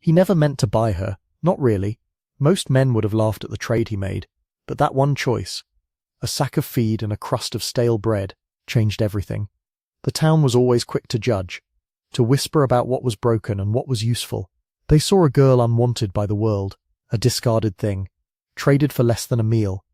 He never meant to buy her, not really. Most men would have laughed at the trade he made, but that one choice, a sack of feed and a crust of stale bread, changed everything. The town was always quick to judge, to whisper about what was broken and what was useful. They saw a girl unwanted by the world, a discarded thing, traded for less than a meal.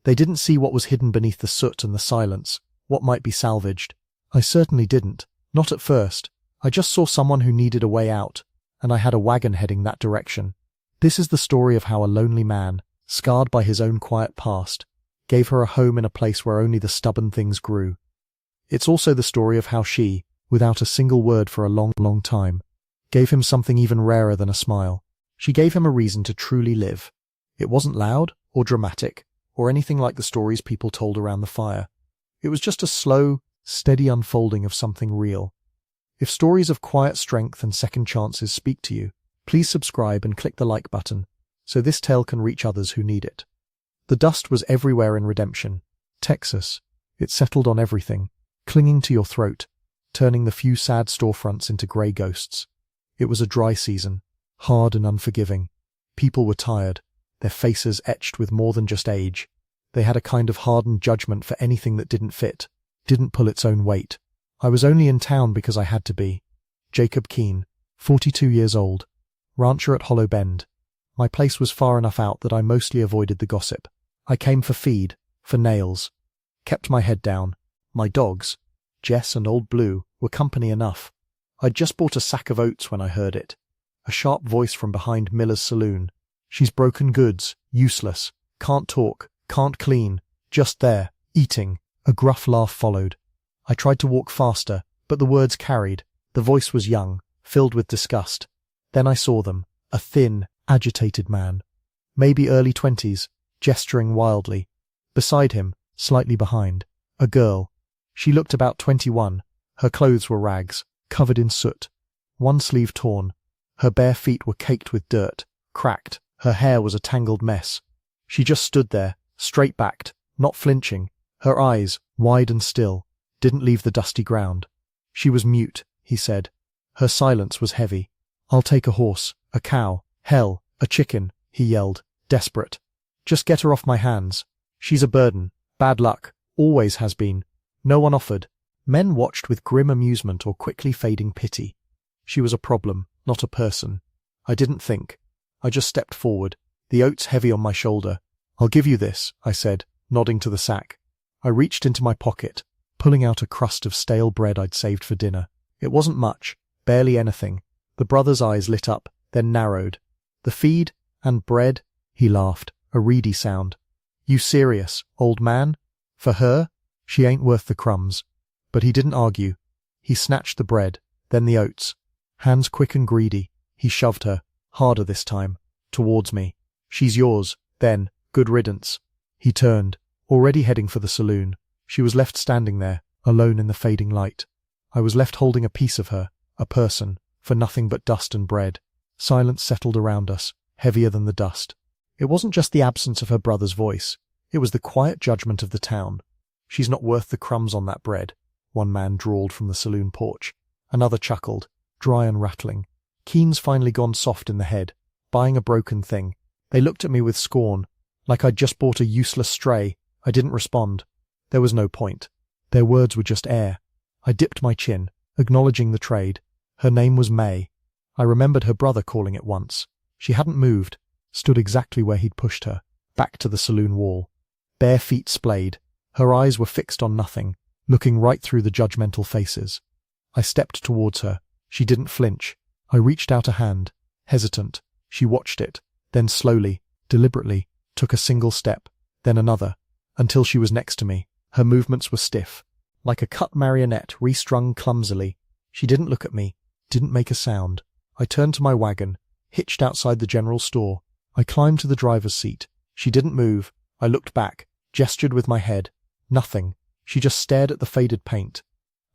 They didn't see what was hidden beneath the soot and the silence, what might be salvaged. I certainly didn't, not at first. I just saw someone who needed a way out, and I had a wagon heading that direction. This is the story of how a lonely man, scarred by his own quiet past, gave her a home in a place where only the stubborn things grew. It's also the story of how she, without a single word for a long, long time, gave him something even rarer than a smile. She gave him a reason to truly live. It wasn't loud or dramatic or anything like the stories people told around the fire. It was just a slow, steady unfolding of something real. If stories of quiet strength and second chances speak to you, please subscribe and click the like button so this tale can reach others who need it. The dust was everywhere in Redemption, Texas. It settled on everything, clinging to your throat, turning the few sad storefronts into grey ghosts. It was a dry season, hard and unforgiving. People were tired, their faces etched with more than just age. They had a kind of hardened judgment for anything that didn't fit, didn't pull its own weight. I was only in town because I had to be. Jacob Keene, 42 years old, rancher at Hollow Bend. My place was far enough out that I mostly avoided the gossip. I came for feed, for nails. Kept my head down. My dogs, Jess and Old Blue, were company enough. I'd just bought a sack of oats when I heard it. A sharp voice from behind Miller's saloon. She's broken goods, useless, can't talk, can't clean, just there, eating. A gruff laugh followed. I tried to walk faster, but the words carried. The voice was young, filled with disgust. Then I saw them, a thin, agitated man. Maybe early 20s, gesturing wildly. Beside him, slightly behind, a girl. She looked about 21. Her clothes were rags, covered in soot. One sleeve torn. Her bare feet were caked with dirt, cracked. Her hair was a tangled mess. She just stood there, straight-backed, not flinching. Her eyes, wide and still, didn't leave the dusty ground. She was mute, he said. Her silence was heavy. "I'll take a horse, a cow, hell, a chicken," he yelled, desperate. "Just get her off my hands. She's a burden, bad luck, always has been." No one offered. Men watched with grim amusement or quickly fading pity. She was a problem, not a person. I didn't think. I just stepped forward, the oats heavy on my shoulder. "I'll give you this," I said, nodding to the sack. I reached into my pocket, pulling out a crust of stale bread I'd saved for dinner. It wasn't much, barely anything. The brother's eyes lit up, then narrowed. "The feed and bread," he laughed, a reedy sound. "You serious, old man? For her? She ain't worth the crumbs." But he didn't argue. He snatched the bread, then the oats. Hands quick and greedy, he shoved her, harder this time, towards me. "She's yours, then, good riddance." He turned, already heading for the saloon. She was left standing there, alone in the fading light. I was left holding a piece of her, a person, for nothing but dust and bread. Silence settled around us, heavier than the dust. It wasn't just the absence of her brother's voice. It was the quiet judgment of the town. "She's not worth the crumbs on that bread," one man drawled from the saloon porch. Another chuckled, dry and rattling. Keen's finally gone soft in the head, buying a broken thing. They looked at me with scorn, like I'd just bought a useless stray. I didn't respond. There was no point. Their words were just air. I dipped my chin, acknowledging the trade. Her name was May. I remembered her brother calling it once. She hadn't moved, stood exactly where he'd pushed her, back to the saloon wall. Bare feet splayed. Her eyes were fixed on nothing, looking right through the judgmental faces. I stepped towards her. She didn't flinch. I reached out a hand, hesitant. She watched it, then slowly, deliberately, took a single step, then another, until she was next to me. Her movements were stiff, like a cut marionette restrung clumsily. She didn't look at me, didn't make a sound. I turned to my wagon, hitched outside the general store. I climbed to the driver's seat. She didn't move. I looked back, gestured with my head. Nothing. She just stared at the faded paint.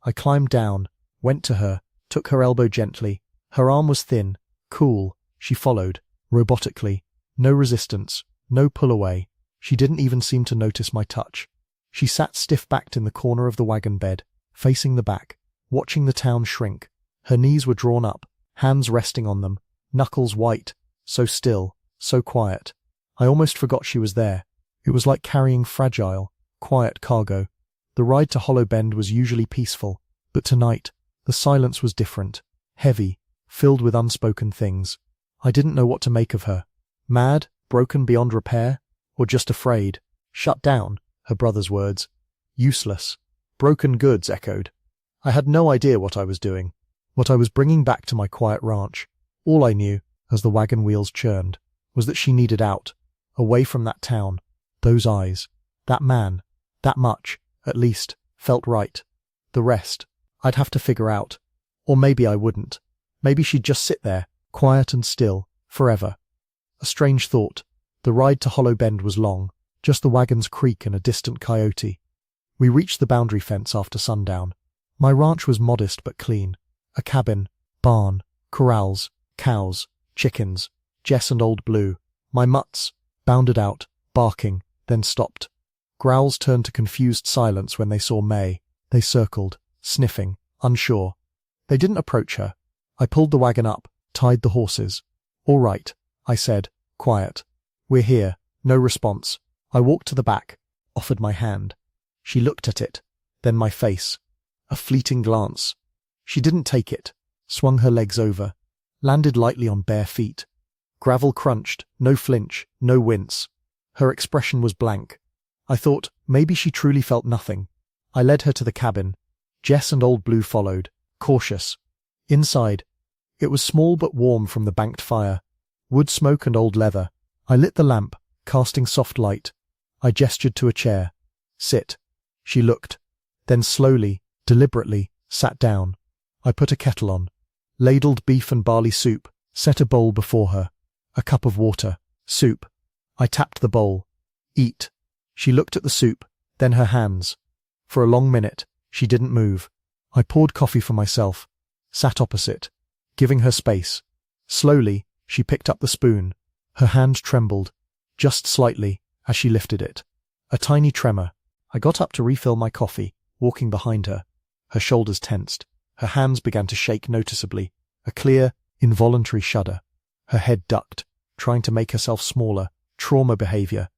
I climbed down, went to her, took her elbow gently. Her arm was thin, cool. She followed, robotically. No resistance, no pull away. She didn't even seem to notice my touch. She sat stiff-backed in the corner of the wagon bed, facing the back, watching the town shrink. Her knees were drawn up, hands resting on them, knuckles white, so still, so quiet. I almost forgot she was there. It was like carrying fragile, quiet cargo. The ride to Hollow Bend was usually peaceful, but tonight, the silence was different, heavy, filled with unspoken things. I didn't know what to make of her. Mad, broken beyond repair, or just afraid? Shut down, her brother's words. Useless. Broken goods echoed. I had no idea what I was doing, what I was bringing back to my quiet ranch. All I knew, as the wagon wheels churned, was that she needed out, away from that town, those eyes, that man, that much, at least, felt right. The rest, I'd have to figure out. Or maybe I wouldn't. Maybe she'd just sit there, quiet and still, forever. A strange thought. The ride to Hollow Bend was long, just the wagon's creak and a distant coyote. We reached the boundary fence after sundown. My ranch was modest but clean. A cabin, barn, corrals, cows, chickens, Jess and Old Blue. My mutts, bounded out, barking, then stopped. Growls turned to confused silence when they saw May. They circled, sniffing, unsure. They didn't approach her. I pulled the wagon up, tied the horses. "All right," I said, quiet. "We're here." No response. I walked to the back, offered my hand. She looked at it, then my face. A fleeting glance. She didn't take it, swung her legs over, landed lightly on bare feet. Gravel crunched, no flinch, no wince. Her expression was blank. I thought maybe she truly felt nothing. I led her to the cabin. Jess and Old Blue followed, cautious. Inside, it was small but warm from the banked fire. Wood smoke and old leather. I lit the lamp, casting soft light. I gestured to a chair. "Sit." She looked, then slowly, deliberately, sat down. I put a kettle on, ladled beef and barley soup, set a bowl before her. A cup of water, soup. I tapped the bowl. "Eat." She looked at the soup, then her hands. For a long minute, she didn't move. I poured coffee for myself, sat opposite, giving her space. Slowly, she picked up the spoon. Her hand trembled, just slightly, as she lifted it. A tiny tremor. I got up to refill my coffee, walking behind her. Her shoulders tensed. Her hands began to shake noticeably, a clear, involuntary shudder. Her head ducked, trying to make herself smaller, trauma behavior.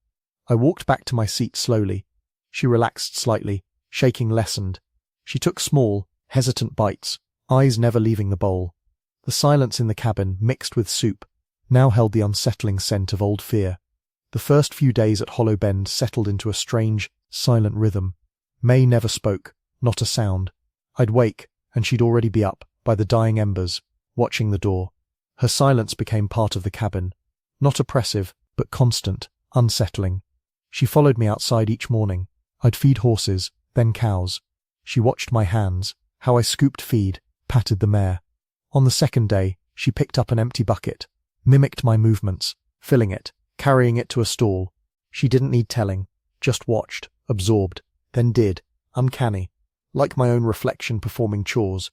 I walked back to my seat slowly. She relaxed slightly, shaking lessened. She took small, hesitant bites, eyes never leaving the bowl. The silence in the cabin, mixed with soup, now held the unsettling scent of old fear. The first few days at Hollow Bend settled into a strange, silent rhythm. May never spoke, not a sound. I'd wake, and she'd already be up, by the dying embers, watching the door. Her silence became part of the cabin. Not oppressive, but constant, unsettling. She followed me outside each morning. I'd feed horses, then cows. She watched my hands, how I scooped feed, patted the mare. On the second day, she picked up an empty bucket, mimicked my movements, filling it, carrying it to a stall. She didn't need telling, just watched, absorbed, then did, uncanny, like my own reflection performing chores.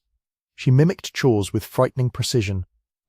She mimicked chores with frightening precision.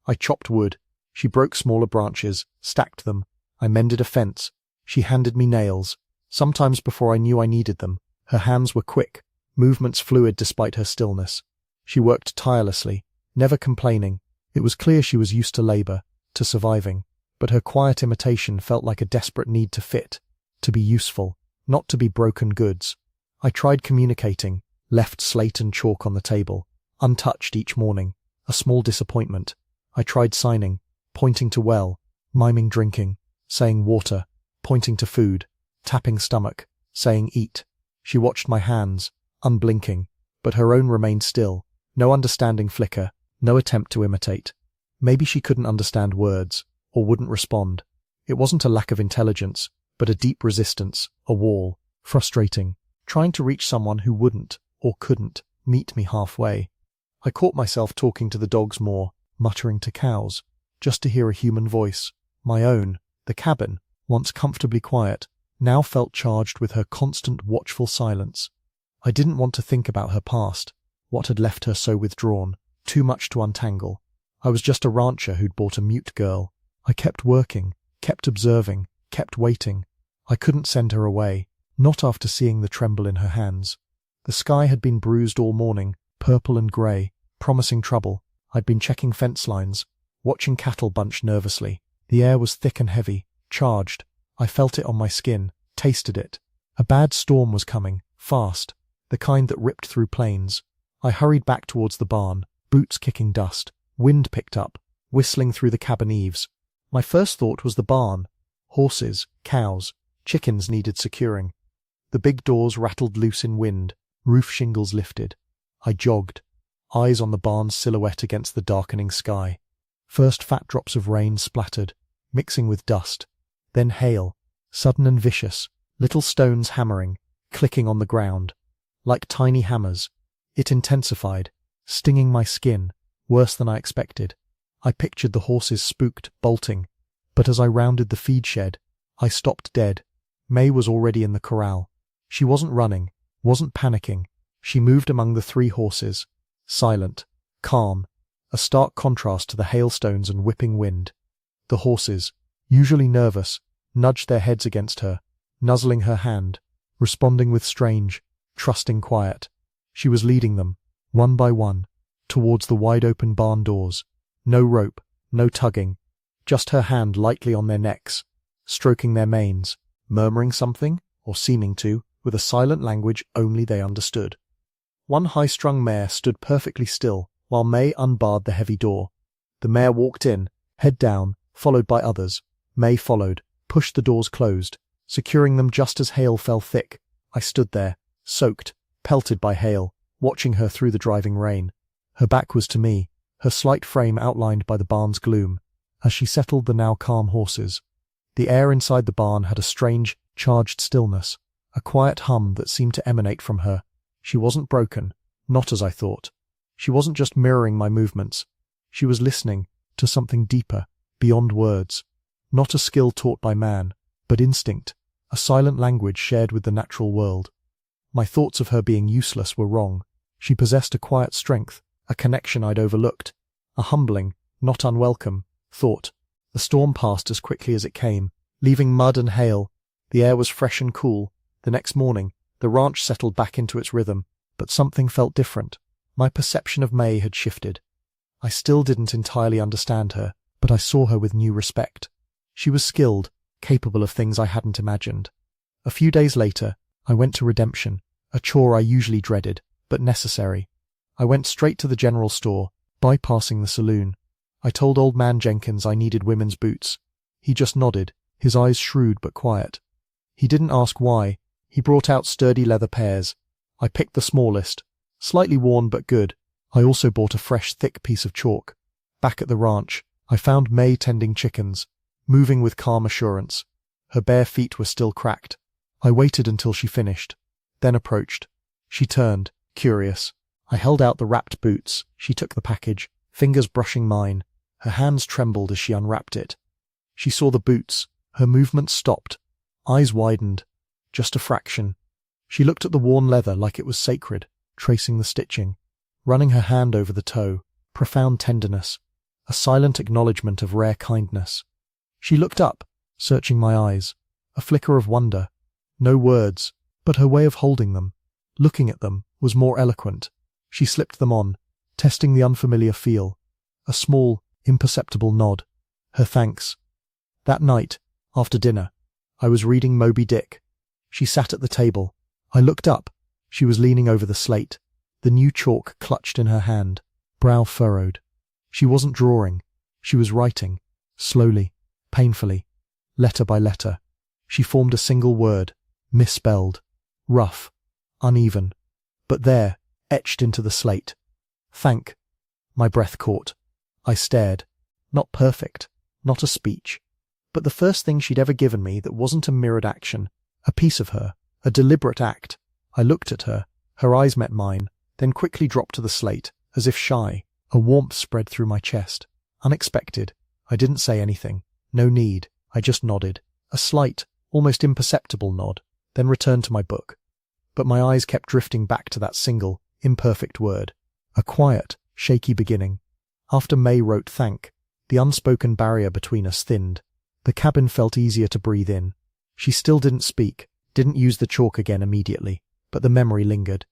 I chopped wood. She broke smaller branches, stacked them. I mended a fence. She handed me nails, sometimes before I knew I needed them. Her hands were quick, movements fluid despite her stillness. She worked tirelessly, never complaining. It was clear she was used to labor, to surviving, but her quiet imitation felt like a desperate need to fit, to be useful, not to be broken goods. I tried communicating, left slate and chalk on the table, untouched each morning, a small disappointment. I tried signing, pointing to well, miming drinking, saying water, pointing to food, tapping stomach, saying eat. She watched my hands, unblinking, but her own remained still, no understanding flicker, no attempt to imitate. Maybe she couldn't understand words, or wouldn't respond. It wasn't a lack of intelligence, but a deep resistance, a wall, frustrating, trying to reach someone who wouldn't, or couldn't, meet me halfway. I caught myself talking to the dogs more, muttering to cows, just to hear a human voice. My own, the cabin, once comfortably quiet, now felt charged with her constant watchful silence. I didn't want to think about her past, what had left her so withdrawn, too much to untangle. I was just a rancher who'd bought a mute girl. I kept working, kept observing, kept waiting. I couldn't send her away, not after seeing the tremble in her hands. The sky had been bruised all morning, purple and grey, promising trouble. I'd been checking fence lines, watching cattle bunch nervously. The air was thick and heavy, charged. I felt it on my skin, tasted it. A bad storm was coming, fast, the kind that ripped through plains. I hurried back towards the barn, boots kicking dust. Wind picked up, whistling through the cabin eaves. My first thought was the barn. Horses, cows, chickens needed securing. The big doors rattled loose in wind, roof shingles lifted. I jogged, eyes on the barn's silhouette against the darkening sky. First fat drops of rain splattered, mixing with dust. Then hail, sudden and vicious, little stones hammering, clicking on the ground. Like tiny hammers, it intensified, stinging my skin, worse than I expected. I pictured the horses spooked, bolting, but as I rounded the feed shed, I stopped dead. May was already in the corral. She wasn't running, wasn't panicking. She moved among the 3 horses, silent, calm, a stark contrast to the hailstones and whipping wind. The horses, usually nervous, nudged their heads against her, nuzzling her hand, responding with strange, trusting quiet. She was leading them, one by one, towards the wide-open barn doors. No rope, no tugging, just her hand lightly on their necks, stroking their manes, murmuring something, or seeming to, with a silent language only they understood. One high-strung mare stood perfectly still, while May unbarred the heavy door. The mare walked in, head down, followed by others. May followed, pushed the doors closed, securing them just as hail fell thick. I stood there, soaked, pelted by hail, watching her through the driving rain. Her back was to me, her slight frame outlined by the barn's gloom, as she settled the now calm horses. The air inside the barn had a strange, charged stillness, a quiet hum that seemed to emanate from her. She wasn't broken, not as I thought. She wasn't just mirroring my movements. She was listening to something deeper, beyond words. Not a skill taught by man, but instinct, a silent language shared with the natural world. My thoughts of her being useless were wrong. She possessed a quiet strength, a connection I'd overlooked, a humbling, not unwelcome, thought. The storm passed as quickly as it came, leaving mud and hail. The air was fresh and cool. The next morning, the ranch settled back into its rhythm, but something felt different. My perception of May had shifted. I still didn't entirely understand her, but I saw her with new respect. She was skilled, capable of things I hadn't imagined. A few days later, I went to redemption, a chore I usually dreaded, but necessary. I went straight to the general store, bypassing the saloon. I told old man Jenkins I needed women's boots. He just nodded, his eyes shrewd but quiet. He didn't ask why. He brought out sturdy leather pairs. I picked the smallest, slightly worn but good. I also bought a fresh, thick piece of chalk. Back at the ranch, I found May tending chickens, moving with calm assurance. Her bare feet were still cracked. I waited until she finished, then approached. She turned, curious. I held out the wrapped boots. She took the package, fingers brushing mine. Her hands trembled as she unwrapped it. She saw the boots. Her movements stopped. Eyes widened. Just a fraction. She looked at the worn leather like it was sacred, tracing the stitching, running her hand over the toe. Profound tenderness, a silent acknowledgement of rare kindness. She looked up, searching my eyes, a flicker of wonder. No words, but her way of holding them, looking at them, was more eloquent. She slipped them on, testing the unfamiliar feel. A small, imperceptible nod. Her thanks. That night, after dinner, I was reading Moby Dick. She sat at the table. I looked up. She was leaning over the slate, the new chalk clutched in her hand, brow furrowed. She wasn't drawing. She was writing, slowly, painfully, letter by letter. She formed a single word, misspelled, rough, uneven. But there, etched into the slate. Thank. My breath caught. I stared. Not perfect, not a speech, but the first thing she'd ever given me that wasn't a mirrored action, a piece of her, a deliberate act. I looked at her. Her eyes met mine, then quickly dropped to the slate, as if shy. A warmth spread through my chest. Unexpected. I didn't say anything. No need. I just nodded. A slight, almost imperceptible nod, then returned to my book. But my eyes kept drifting back to that single, imperfect word. A quiet, shaky beginning. After May wrote thank, the unspoken barrier between us thinned. The cabin felt easier to breathe in. She still didn't speak, didn't use the chalk again immediately, but the memory lingered.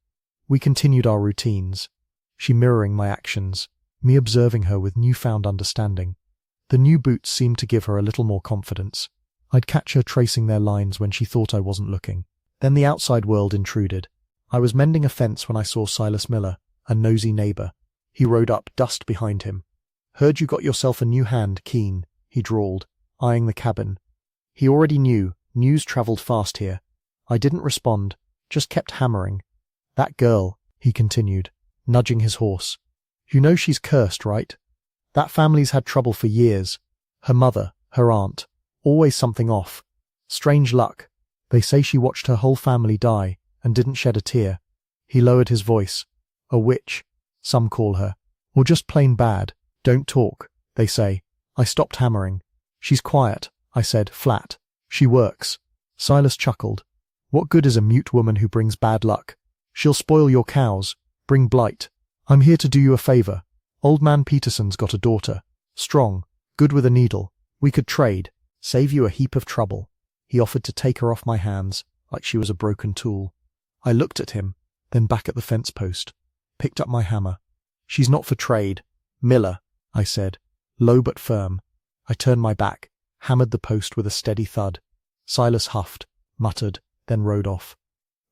We continued our routines. She mirroring my actions, me observing her with newfound understanding. The new boots seemed to give her a little more confidence. I'd catch her tracing their lines when she thought I wasn't looking. Then the outside world intruded. I was mending a fence when I saw Silas Miller, a nosy neighbor. He rode up, dust behind him. "Heard you got yourself a new hand, Keen," he drawled, eyeing the cabin. He already knew, news traveled fast here. I didn't respond, just kept hammering. "That girl," he continued, nudging his horse. "You know she's cursed, right? That family's had trouble for years. Her mother, her aunt, always something off. Strange luck. They say she watched her whole family die and didn't shed a tear." He lowered his voice. "A witch, some call her. Or just plain bad. Don't talk, they say." I stopped hammering. "She's quiet," I said, flat. "She works." Silas chuckled. "What good is a mute woman who brings bad luck? She'll spoil your cows, bring blight. I'm here to do you a favor. Old man Peterson's got a daughter. Strong, good with a needle. We could trade, save you a heap of trouble." He offered to take her off my hands, like she was a broken tool. I looked at him, then back at the fence post, picked up my hammer. "She's not for trade. Miller," I said, low but firm. I turned my back, hammered the post with a steady thud. Silas huffed, muttered, then rode off.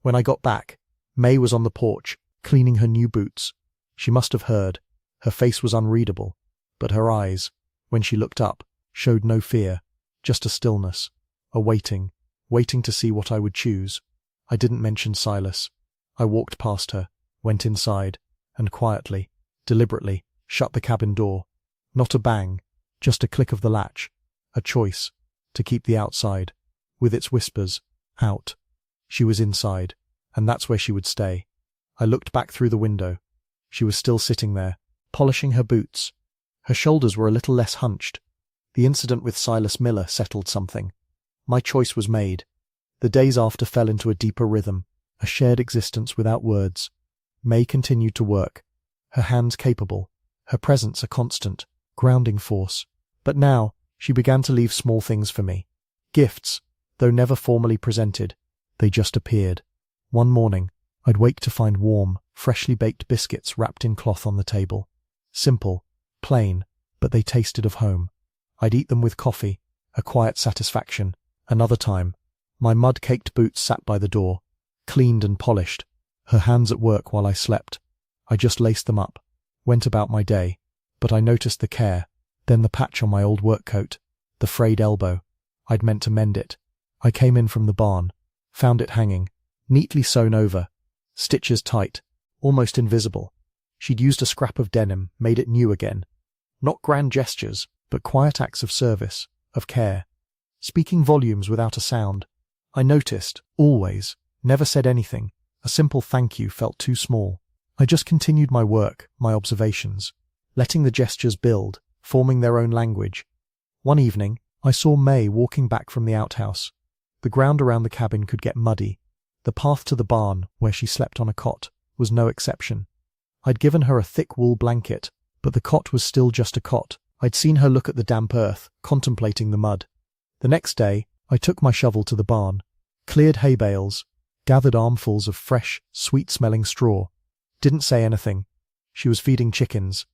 When I got back, May was on the porch, cleaning her new boots. She must have heard. Her face was unreadable, but her eyes, when she looked up, showed no fear, just a stillness, a waiting to see what I would choose. I didn't mention Silas. I walked past her, went inside, and quietly, deliberately, shut the cabin door. Not a bang, just a click of the latch, a choice, to keep the outside, with its whispers, out. She was inside, and that's where she would stay. I looked back through the window. She was still sitting there, polishing her boots. Her shoulders were a little less hunched. The incident with Silas Miller settled something. My choice was made. The days after fell into a deeper rhythm, a shared existence without words. May continued to work, her hands capable, her presence a constant, grounding force. But now, she began to leave small things for me. Gifts, though never formally presented, they just appeared. One morning, I'd wake to find warm, freshly baked biscuits wrapped in cloth on the table. Simple, plain, but they tasted of home. I'd eat them with coffee, a quiet satisfaction. Another time, my mud-caked boots sat by the door, cleaned and polished, her hands at work while I slept. I just laced them up, went about my day, but I noticed the care, then the patch on my old work coat, the frayed elbow. I'd meant to mend it. I came in from the barn, found it hanging, neatly sewn over, stitches tight, almost invisible. She'd used a scrap of denim, made it new again. Not grand gestures, but quiet acts of service, of care. Speaking volumes without a sound. I noticed, always, never said anything. A simple thank you felt too small. I just continued my work, my observations, letting the gestures build, forming their own language. One evening, I saw May walking back from the outhouse. The ground around the cabin could get muddy. The path to the barn, where she slept on a cot, was no exception. I'd given her a thick wool blanket, but the cot was still just a cot. I'd seen her look at the damp earth, contemplating the mud. The next day, I took my shovel to the barn, cleared hay bales, gathered armfuls of fresh, sweet-smelling straw. Didn't say anything. She was feeding chickens.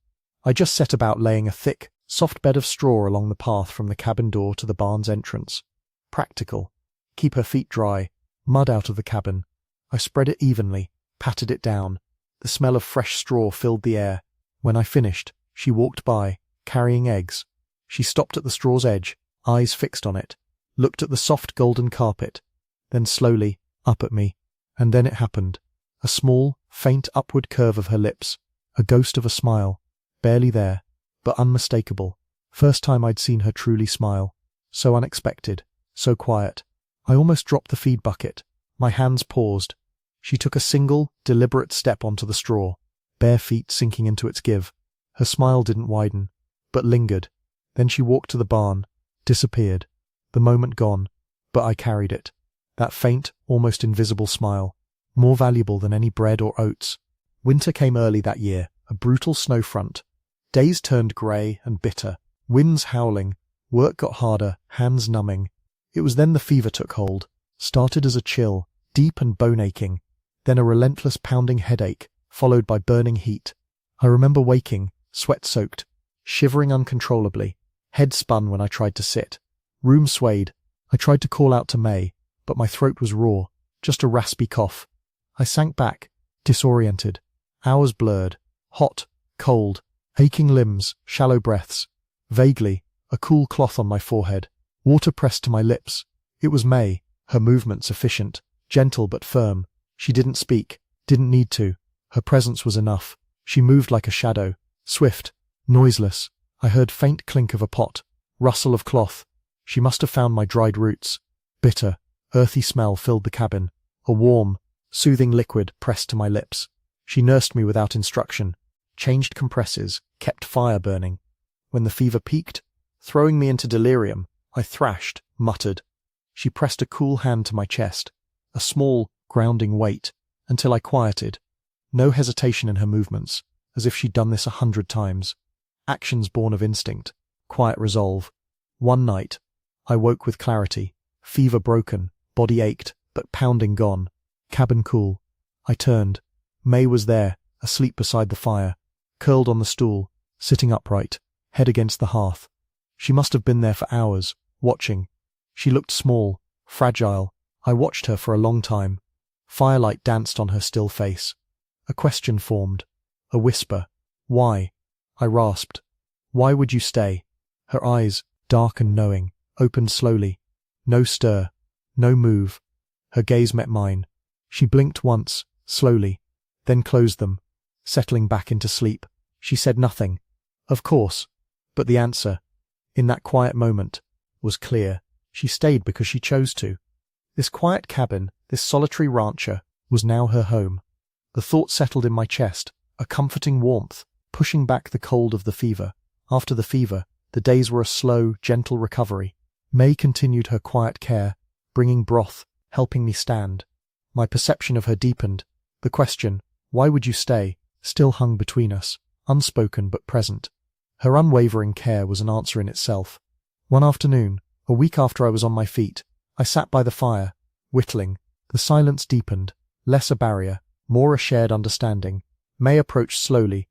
I just set about laying a thick, soft bed of straw along the path from the cabin door to the barn's entrance. Practical. Keep her feet dry, mud out of the cabin. I spread it evenly, patted it down. The smell of fresh straw filled the air. When I finished, she walked by, carrying eggs. She stopped at the straw's edge, eyes fixed on it, looked at the soft golden carpet, then slowly, up at me, and then it happened. A small, faint upward curve of her lips, a ghost of a smile, barely there, but unmistakable. First time I'd seen her truly smile. So unexpected, so quiet. I almost dropped the feed bucket. My hands paused. She took a single, deliberate step onto the straw, bare feet sinking into its give. Her smile didn't widen, but lingered. Then she walked to the barn, disappeared. The moment gone, but I carried it. That faint, almost invisible smile, more valuable than any bread or oats. Winter came early that year, a brutal snow front. Days turned grey and bitter, winds howling, work got harder, hands numbing. It was then the fever took hold, started as a chill, deep and bone-aching, then a relentless pounding headache, followed by burning heat. I remember waking, sweat-soaked, shivering uncontrollably, Head spun when I tried to sit. Room swayed. I tried to call out to May, but my throat was raw, just a raspy cough. I sank back, disoriented. Hours blurred. Hot, cold, aching limbs, shallow breaths. Vaguely, a cool cloth on my forehead. Water pressed to my lips. It was May, her movements efficient, gentle but firm. She didn't speak, didn't need to. Her presence was enough. She moved like a shadow, swift, noiseless. I heard faint clink of a pot, rustle of cloth. She must have found my dried roots. Bitter, earthy smell filled the cabin. A warm, soothing liquid pressed to my lips. She nursed me without instruction, changed compresses, kept fire burning. When the fever peaked, throwing me into delirium, I thrashed, muttered. She pressed a cool hand to my chest, a small, grounding weight, until I quieted. No hesitation in her movements, as if she'd done this 100 times. Actions born of instinct, quiet resolve. One night, I woke with clarity, fever broken, body ached, but pounding gone. Cabin cool. I turned. May was there, asleep beside the fire, curled on the stool, sitting upright, head against the hearth. She must have been there for hours, watching. She looked small, fragile. I watched her for a long time. Firelight danced on her still face. A question formed. A whisper. Why? I rasped. Why would you stay? Her eyes, dark and knowing, opened slowly. No stir. No move. Her gaze met mine. She blinked once, slowly, then closed them, settling back into sleep. She said nothing. Of course. But the answer, in that quiet moment, was clear. She stayed because she chose to. This quiet cabin, this solitary rancher, was now her home. The thought settled in my chest, a comforting warmth, pushing back the cold of the fever. After the fever, the days were a slow, gentle recovery. May continued her quiet care, bringing broth, helping me stand. My perception of her deepened. The question, why would you stay, still hung between us, unspoken but present. Her unwavering care was an answer in itself. One afternoon, a week after I was on my feet, I sat by the fire, whittling. The silence deepened, less a barrier, more a shared understanding. May approached slowly,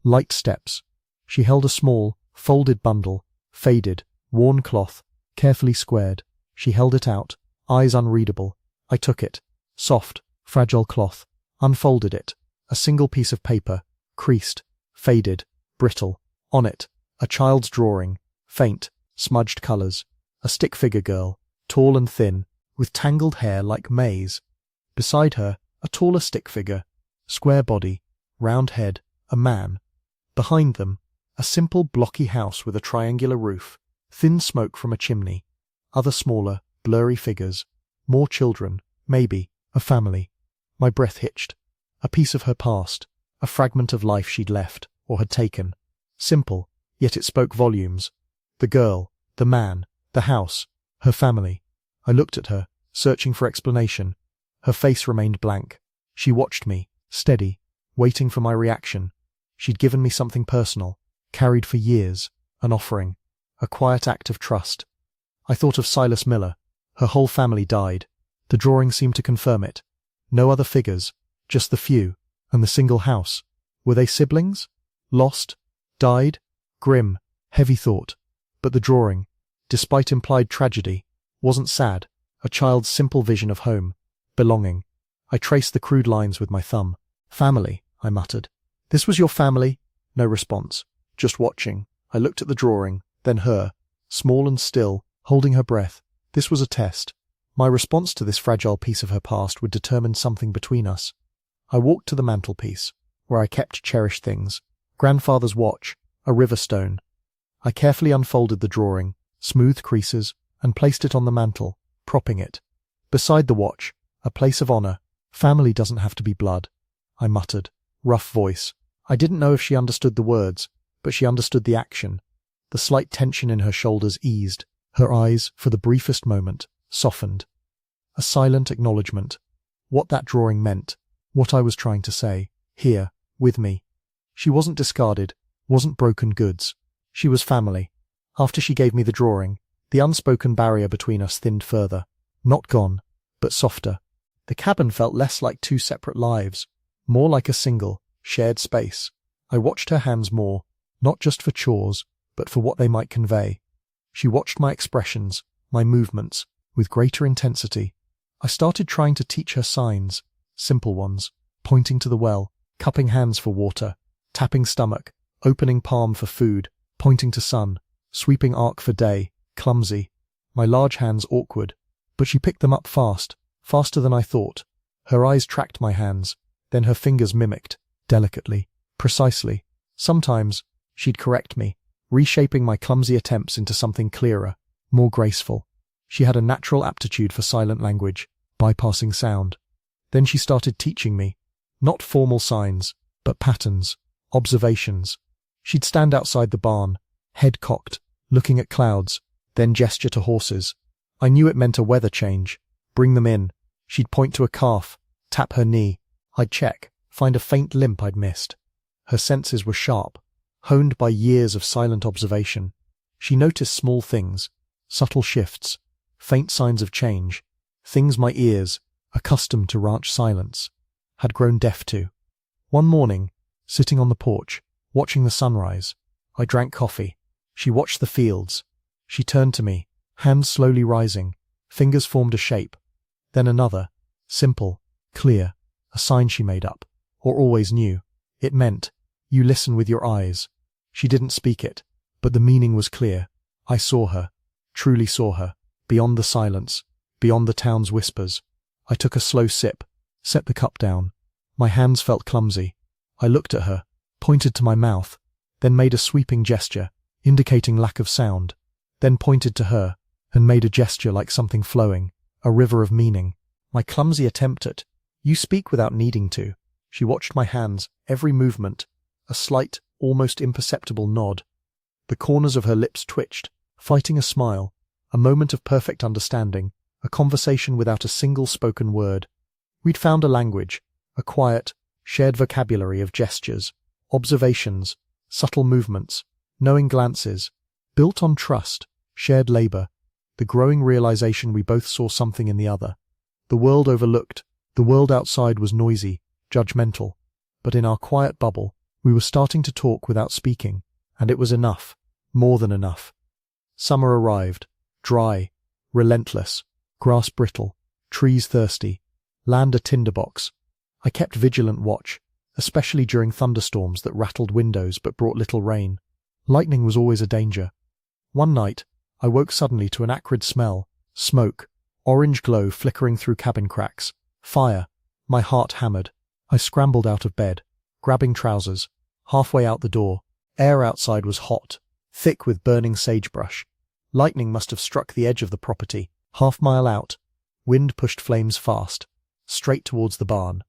light steps. She held a small, folded bundle, faded, worn cloth, carefully squared. She held it out, eyes unreadable. I took it. Soft, fragile cloth. Unfolded it. A single piece of paper, creased, faded, brittle. On it, a child's drawing, faint, smudged colours. A stick figure girl, tall and thin, with tangled hair like May's. Beside her, a taller stick figure, square body, round head, a man. Behind them, a simple blocky house with a triangular roof, thin smoke from a chimney. Other smaller, blurry figures. More children, maybe, a family. My breath hitched. A piece of her past, a fragment of life she'd left, or had taken. Simple, yet it spoke volumes. The girl, the man, the house, her family. I looked at her, searching for explanation. Her face remained blank. She watched me, steady, waiting for my reaction. She'd given me something personal, carried for years, an offering, a quiet act of trust. I thought of Silas Miller. Her whole family died. The drawing seemed to confirm it. No other figures, just the few, and the single house. Were they siblings? Lost? Died? Grim, heavy thought. But the drawing, despite implied tragedy, wasn't sad. A child's simple vision of home, belonging. I traced the crude lines with my thumb. Family, I muttered. This was your family? No response. Just watching. I looked at the drawing, then her, small and still, holding her breath. This was a test. My response to this fragile piece of her past would determine something between us. I walked to the mantelpiece, where I kept cherished things. Grandfather's watch, a river stone. I carefully unfolded the drawing, smoothed creases, and placed it on the mantel, propping it. Beside the watch, a place of honor. Family doesn't have to be blood, I muttered, rough voice. I didn't know if she understood the words, but she understood the action. The slight tension in her shoulders eased. Her eyes, for the briefest moment, softened. A silent acknowledgement. What that drawing meant, what I was trying to say, here, with me. She wasn't discarded, wasn't broken goods. She was family. After she gave me the drawing, the unspoken barrier between us thinned further. Not gone, but softer. The cabin felt less like two separate lives, more like a single, shared space. I watched her hands more, not just for chores, but for what they might convey. She watched my expressions, my movements, with greater intensity. I started trying to teach her signs, simple ones, pointing to the well, cupping hands for water, tapping stomach, opening palm for food, pointing to sun, sweeping arc for day, clumsy, my large hands awkward, but she picked them up fast, faster than I thought. Her eyes tracked my hands, then her fingers mimicked, delicately, precisely. Sometimes, she'd correct me, reshaping my clumsy attempts into something clearer, more graceful. She had a natural aptitude for silent language, bypassing sound. Then she started teaching me, not formal signs, but patterns, observations. She'd stand outside the barn, head cocked, looking at clouds, then gesture to horses. I knew it meant a weather change. Bring them in. She'd point to a calf, tap her knee. I'd check, find a faint limp I'd missed. Her senses were sharp, honed by years of silent observation. She noticed small things, subtle shifts, faint signs of change, things my ears, accustomed to ranch silence, had grown deaf to. One morning, sitting on the porch, watching the sunrise, I drank coffee. She watched the fields. She turned to me, hands slowly rising, fingers formed a shape. Then another, simple, clear, a sign she made up, or always knew. It meant, you listen with your eyes. She didn't speak it, but the meaning was clear. I saw her, truly saw her, beyond the silence, beyond the town's whispers. I took a slow sip, set the cup down. My hands felt clumsy. I looked at her, pointed to my mouth, then made a sweeping gesture, indicating lack of sound, then pointed to her, and made a gesture like something flowing, a river of meaning. My clumsy attempt at, you speak without needing to. She watched my hands, every movement, a slight, almost imperceptible nod. The corners of her lips twitched, fighting a smile, a moment of perfect understanding, a conversation without a single spoken word. We'd found a language, a quiet, shared vocabulary of gestures, observations, subtle movements, knowing glances, built on trust, shared labor, the growing realization we both saw something in the other. The world overlooked, the world outside was noisy, judgmental, but in our quiet bubble, we were starting to talk without speaking, and it was enough, more than enough. Summer arrived, dry, relentless, grass brittle, trees thirsty, land a tinderbox. I kept vigilant watch, especially during thunderstorms that rattled windows but brought little rain. Lightning was always a danger. One night, I woke suddenly to an acrid smell, smoke, orange glow flickering through cabin cracks, fire. My heart hammered. I scrambled out of bed, grabbing trousers. Halfway out the door, air outside was hot, thick with burning sagebrush. Lightning must have struck the edge of the property. Half-mile out, wind pushed flames fast, straight towards the barn.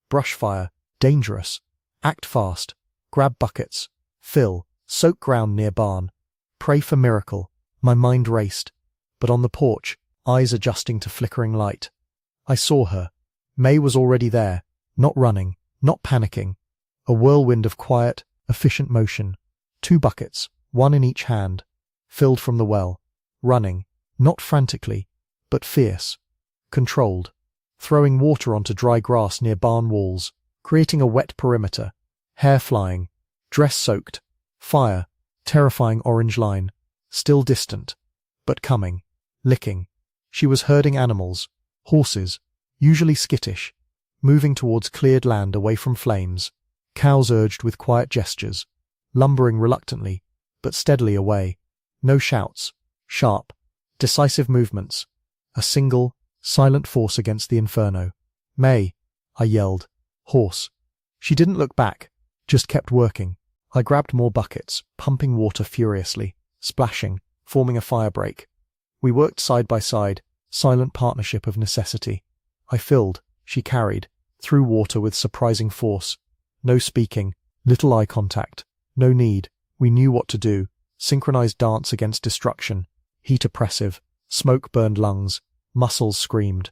Brush fire, dangerous. Act fast. Grab buckets. Fill. Soak ground near barn. Pray for miracle. My mind raced. But on the porch, eyes adjusting to flickering light. I saw her. May was already there, not running, not panicking. A whirlwind of quiet, efficient motion. 2 buckets, one in each hand, filled from the well. Running, not frantically, but fierce. Controlled. Throwing water onto dry grass near barn walls, creating a wet perimeter. Hair flying. Dress soaked. Fire. Terrifying orange line. Still distant. But coming. Licking. She was herding animals. Horses. Usually skittish. Moving towards cleared land away from flames. Cows urged with quiet gestures. Lumbering reluctantly, but steadily away. No shouts. Sharp. Decisive movements. A single, silent force against the inferno. May, I yelled. Horse. She didn't look back, just kept working. I grabbed more buckets, pumping water furiously, splashing, forming a fire break. We worked side by side, silent partnership of necessity. I filled, she carried, threw water with surprising force. No speaking, little eye contact, no need. We knew what to do. Synchronized dance against destruction. Heat oppressive. Smoke burned lungs. Muscles screamed.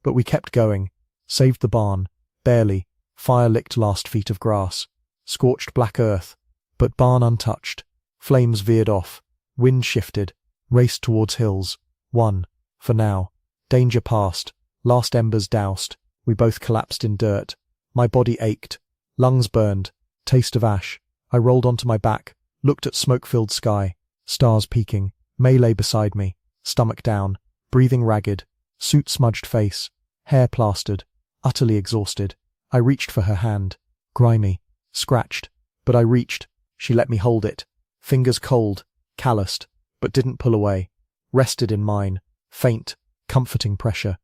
But we kept going. Saved the barn. Barely. Fire licked last feet of grass. Scorched black earth. But barn untouched. Flames veered off. Wind shifted. Raced towards hills. Won. For now. Danger past. Last embers doused. We both collapsed in dirt. My body ached. Lungs burned. Taste of ash. I rolled onto my back. Looked at smoke-filled sky. stars peeking. May lay beside me, stomach down, breathing ragged, suit smudged face, hair plastered, utterly exhausted. I reached for her hand, grimy, scratched, but I reached. She let me hold it, fingers cold, calloused, but didn't pull away, rested in mine, faint, comforting pressure.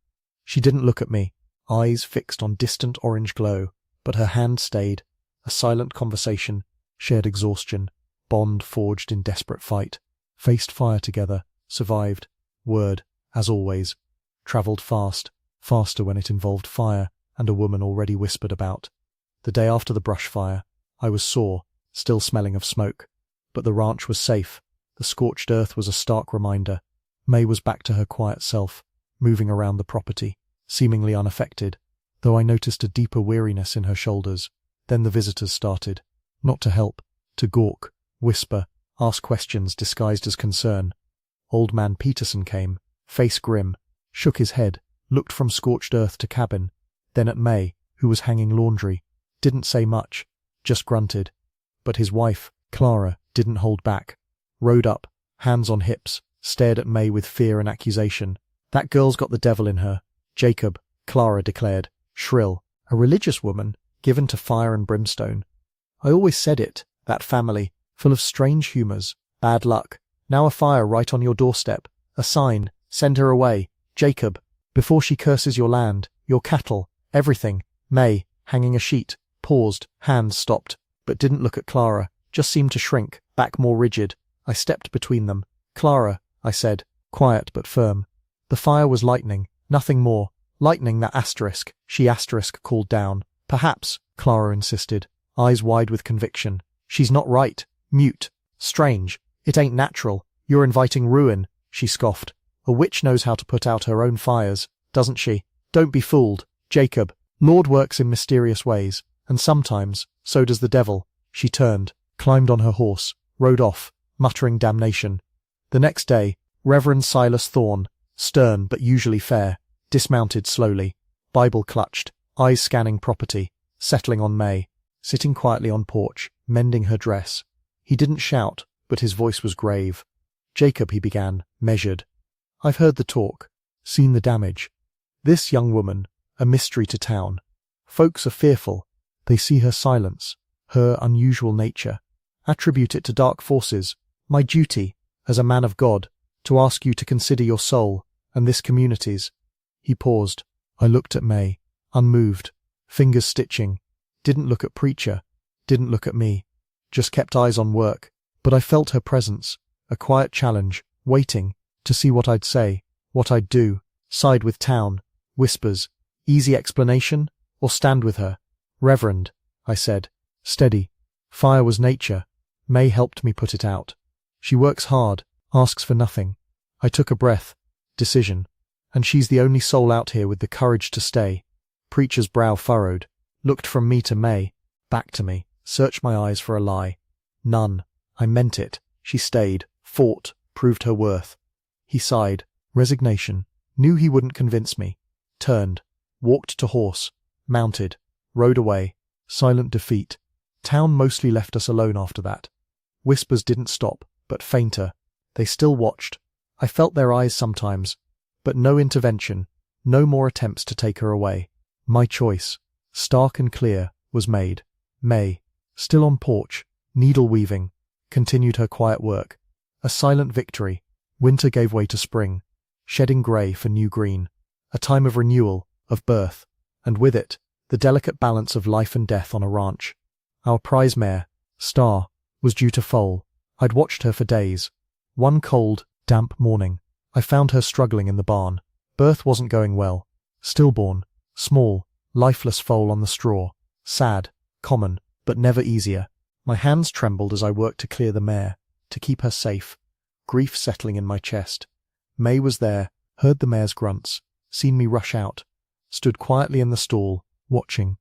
She didn't look at me, eyes fixed on distant orange glow, but her hand stayed, a silent conversation, shared exhaustion, bond forged in desperate fight, faced fire together, survived, word, as always, travelled fast, faster when it involved fire and a woman already whispered about. The day after the brush fire, I was sore, still smelling of smoke, but the ranch was safe. The scorched earth was a stark reminder. May was back to her quiet self, moving around the property, seemingly unaffected, though I noticed a deeper weariness in her shoulders. Then the visitors started, not to help, to gawk, whisper, ask questions disguised as concern. Old man Peterson came, face grim, shook his head, looked from scorched earth to cabin, then at May, who was hanging laundry, didn't say much, just grunted. But his wife, Clara, didn't hold back, rode up, hands on hips, stared at May with fear and accusation. That girl's got the devil in her, Jacob, Clara declared, shrill, a religious woman, given to fire and brimstone. I always said it, that family, full of strange humours, bad luck, now a fire right on your doorstep, a sign, send her away, Jacob, before she curses your land, your cattle, everything. May, hanging a sheet, paused, hands stopped, but didn't look at Clara, just seemed to shrink, back more rigid. I stepped between them. Clara, I said, quiet but firm. The fire was lightning, nothing more, lightning that asterisk, she asterisk called down. Perhaps, Clara insisted, eyes wide with conviction. She's not right, mute, strange, it ain't natural, you're inviting ruin, she scoffed. A witch knows how to put out her own fires, doesn't she? Don't be fooled, Jacob. Lord works in mysterious ways, and sometimes, so does the devil. She turned, climbed on her horse, rode off, muttering damnation. The next day, Reverend Silas Thorne, stern but usually fair, dismounted slowly, Bible clutched, eyes scanning property, settling on May, sitting quietly on porch, mending her dress. He didn't shout, but his voice was grave. Jacob, he began, measured. I've heard the talk, seen the damage. This young woman, a mystery to town. Folks are fearful. They see her silence, her unusual nature, attribute it to dark forces. My duty, as a man of God, to ask you to consider your soul, and this community's. He paused. I looked at May, unmoved, fingers stitching, didn't look at preacher, didn't look at me, just kept eyes on work, but I felt her presence, a quiet challenge, waiting, to see what I'd say, what I'd do, side with town, whispers, easy explanation, or stand with her. Reverend, I said, steady. Fire was nature. May helped me put it out. She works hard, asks for nothing. I took a breath. Decision. And she's the only soul out here with the courage to stay. Preacher's brow furrowed, looked from me to May, back to me, searched my eyes for a lie. None. I meant it. She stayed, fought, proved her worth. He sighed, resignation, knew he wouldn't convince me, turned, walked to horse, mounted, rode away, silent defeat. Town mostly left us alone after that. Whispers didn't stop, but fainter. They still watched. I felt their eyes sometimes, but no intervention, no more attempts to take her away. My choice, stark and clear, was made. May, still on porch, needle weaving, continued her quiet work. A silent victory. Winter gave way to spring, shedding grey for new green. A time of renewal, of birth, and with it, the delicate balance of life and death on a ranch. Our prize mare, Star, was due to foal. I'd watched her for days. One cold, damp morning, I found her struggling in the barn. Birth wasn't going well. Stillborn, small, lifeless foal on the straw. Sad, common, but never easier. My hands trembled as I worked to clear the mare, to keep her safe. Grief settling in my chest. May was there, heard the mare's grunts, seen me rush out, stood quietly in the stall, watching.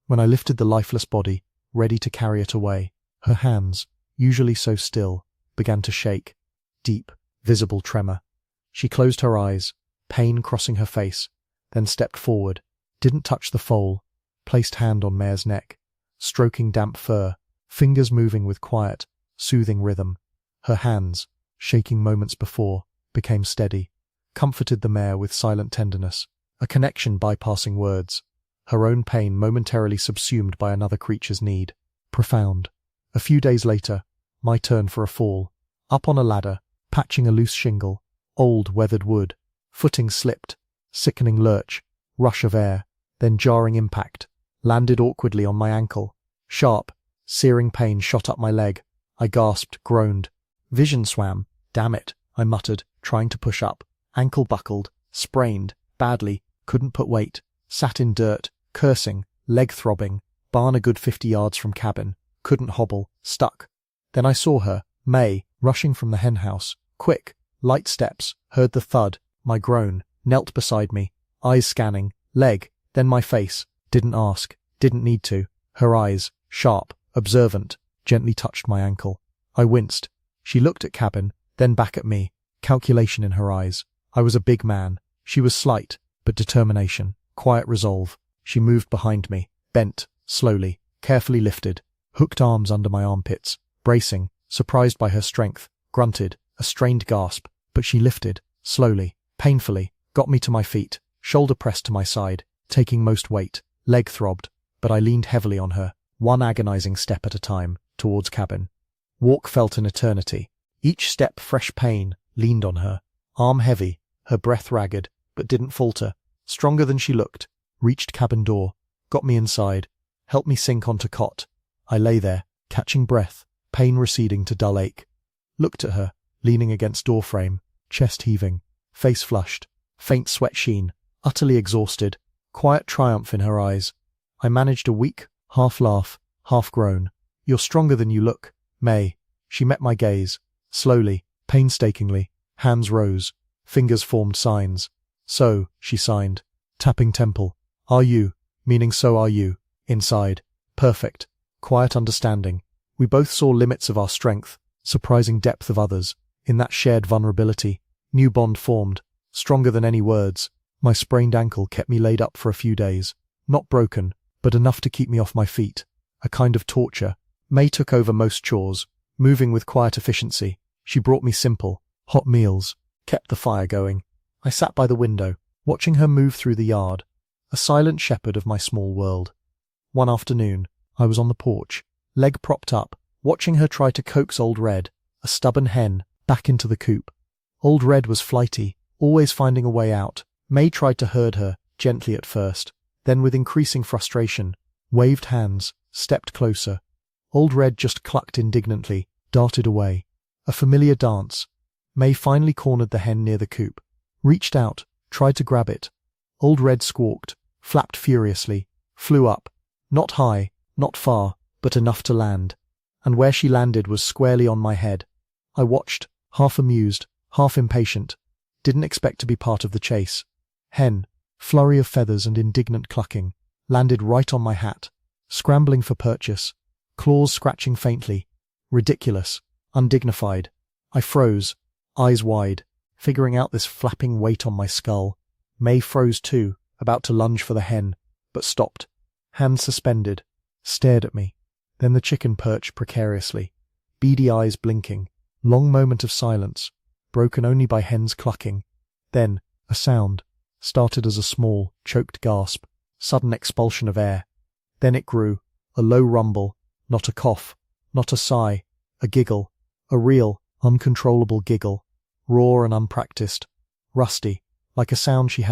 When I lifted the lifeless body, ready to carry it away, her hands, usually so still, began to shake. Deep, visible tremor. She closed her eyes, pain crossing her face, then stepped forward, didn't touch the foal, placed hand on mare's neck, stroking damp fur, fingers moving with quiet, soothing rhythm. Her hands, shaking moments before, became steady, comforted the mare with silent tenderness, a connection bypassing words, her own pain momentarily subsumed by another creature's need. Profound. A few days later, my turn for a fall. Up on a ladder, patching a loose shingle, old weathered wood, footing slipped, sickening lurch, rush of air, then jarring impact, landed awkwardly on my ankle. Sharp, searing pain shot up my leg. I gasped, groaned. Vision swam. Damn it, I muttered, trying to push up. Ankle buckled, sprained, badly, couldn't put weight, sat in dirt, cursing, leg throbbing, barn a good 50 yards from cabin, couldn't hobble, stuck. Then I saw her, May, rushing from the hen house, quick, light steps, heard the thud, my groan, knelt beside me, eyes scanning, leg, then my face, didn't ask, didn't need to. Her eyes, sharp, observant, gently touched my ankle. I winced. She looked at cabin, then back at me, calculation in her eyes. I was a big man. She was slight, but determination, quiet resolve. She moved behind me, bent, slowly, carefully lifted, hooked arms under my armpits, bracing, surprised by her strength, grunted, a strained gasp, but she lifted, slowly, painfully, got me to my feet, shoulder pressed to my side, taking most weight, leg throbbed, but I leaned heavily on her, one agonizing step at a time, towards cabin. Walk felt an eternity. Each step fresh pain, leaned on her, arm heavy, her breath ragged, but didn't falter, stronger than she looked, reached cabin door, got me inside, helped me sink onto cot. I lay there, catching breath, pain receding to dull ache. Looked at her, leaning against doorframe, chest heaving, face flushed, faint sweat sheen, utterly exhausted, quiet triumph in her eyes. I managed a weak, half laugh, half groan. You're stronger than you look, May. She met my gaze, slowly, painstakingly, hands rose, fingers formed signs. So, she signed, tapping temple. Are you, meaning so are you, inside. Perfect, quiet understanding. We both saw limits of our strength, surprising depth of others. In that shared vulnerability, new bond formed, stronger than any words. My sprained ankle kept me laid up for a few days. Not broken, but enough to keep me off my feet. A kind of torture. May took over most chores, moving with quiet efficiency. She brought me simple, hot meals, kept the fire going. I sat by the window, watching her move through the yard, a silent shepherd of my small world. One afternoon, I was on the porch, leg propped up, watching her try to coax Old Red, a stubborn hen, back into the coop. Old Red was flighty, always finding a way out. May tried to herd her, gently at first, then with increasing frustration, waved hands, stepped closer. Old Red just clucked indignantly, darted away. A familiar dance. May finally cornered the hen near the coop, reached out, tried to grab it. Old Red squawked, flapped furiously, flew up, not high, not far, but enough to land. And where she landed was squarely on my head. I watched, half amused, half impatient. Didn't expect to be part of the chase. Hen, flurry of feathers and indignant clucking, landed right on my hat, scrambling for purchase, claws scratching faintly. Ridiculous, undignified. I froze, eyes wide, figuring out this flapping weight on my skull. May froze too, about to lunge for the hen, but stopped, hands suspended, stared at me. Then the chicken perched precariously, beady eyes blinking. Long moment of silence, broken only by hen's clucking. Then, a sound, started as a small, choked gasp, sudden expulsion of air. Then it grew, a low rumble, not a cough, not a sigh, a giggle, a real, uncontrollable giggle, raw and unpracticed, rusty, like a sound she hadn't